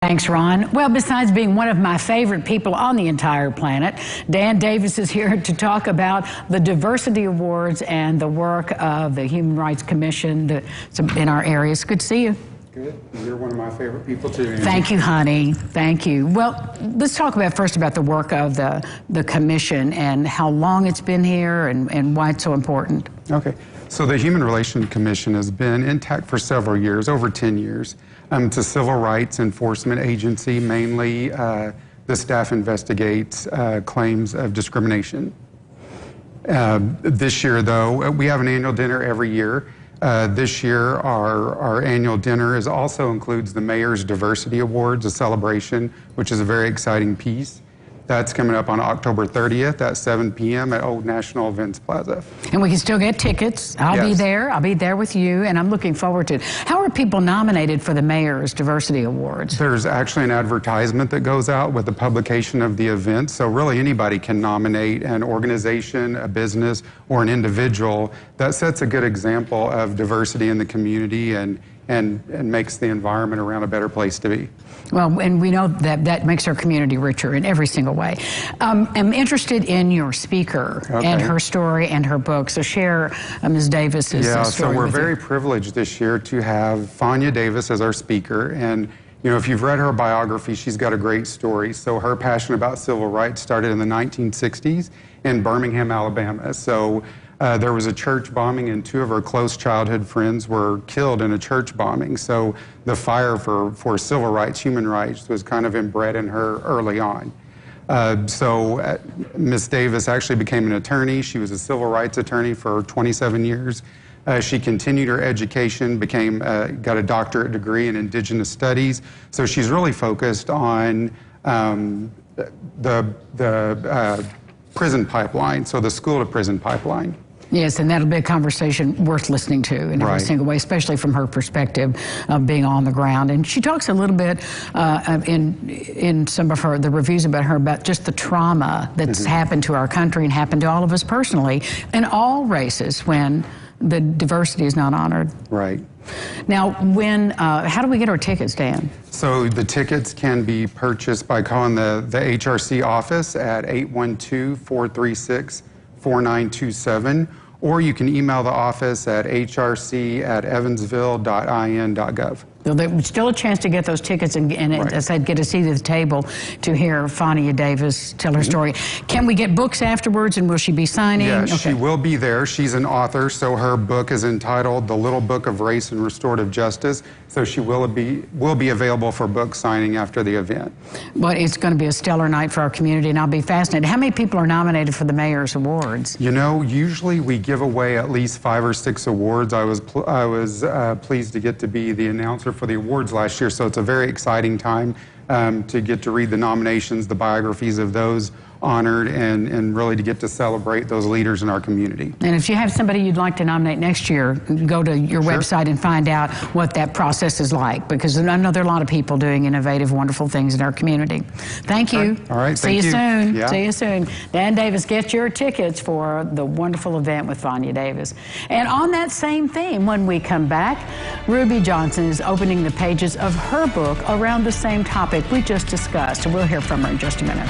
Thanks, Ron. Well, besides being one of my favorite people on the entire planet, Dan Davis is here to talk about the Diversity Awards and the work of the Human Rights Commission in our area. It's good to see you. Good. You're one of my favorite people, too, Andy. Thank you, honey. Thank you. Well, let's talk first about the work of the commission and how long it's been here and why it's so important. Okay. So the Human Relations Commission has been intact for several years, over 10 years. It's a civil rights enforcement agency. Mainly, the staff investigates claims of discrimination. This year, though, we have an annual dinner every year. This year, our annual dinner also includes the Mayor's Diversity Awards, a celebration, which is a very exciting piece. That's coming up on October 30th at 7 p.m. at Old National Events Plaza. And we can still get tickets. I'll be there. I'll be there with you, and I'm looking forward to it. How are people nominated for the Mayor's Diversity Awards? There's actually an advertisement that goes out with the publication of the event, so really anybody can nominate an organization, a business, or an individual that sets a good example of diversity in the community and makes the environment around a better place to be. Well, and we know that makes our community richer in every single way. I'm interested in your speaker and her story and her book. So share Ms. Davis's story. So we're very privileged this year to have Vanya Davis as our speaker. And you know, if you've read her biography, she's got a great story. So her passion about civil rights started in the 1960s in Birmingham, Alabama. So there was a church bombing, and two of her close childhood friends were killed in a church bombing. So the fire for civil rights, human rights, was kind of inbred in her early on. Ms. Davis actually became an attorney. She was a civil rights attorney for 27 years. She continued her education, got a doctorate degree in Indigenous Studies. So she's really focused on the prison pipeline, so the school to prison pipeline. Yes, and that'll be a conversation worth listening to in every single way, especially from her perspective of being on the ground. And she talks a little bit in some of the reviews about just the trauma that's happened to our country and happened to all of us personally in all races when the diversity is not honored. Right. Now, how do we get our tickets, Dan? So the tickets can be purchased by calling the HRC office at 812-436-4927, or you can email the office at hrc@evansville.in.gov. There's still a chance to get those tickets and as I said, get a seat at the table to hear Vanya Davis tell her story. Can we get books afterwards, and will she be signing? Yes, she will be there. She's an author, so her book is entitled The Little Book of Race and Restorative Justice. So she will be available for book signing after the event. Well, it's going to be a stellar night for our community, and I'll be fascinated. How many people are nominated for the Mayor's Awards? You know, usually we give away at least 5 or 6 awards. I was pleased to get to be the announcer for the awards last year, so it's a very exciting time to get to read the nominations, the biographies of those honored, and really to get to celebrate those leaders in our community. And if you have somebody you'd like to nominate next year, go to your website and find out what that process is like, because I know there are a lot of people doing innovative, wonderful things in our community. Thank you. All right. See you soon. Yeah. See you soon. Dan Davis, get your tickets for the wonderful event with Vanya Davis. And on that same theme, when we come back, Ruby Johnson is opening the pages of her book around the same topic we just discussed. And we'll hear from her in just a minute.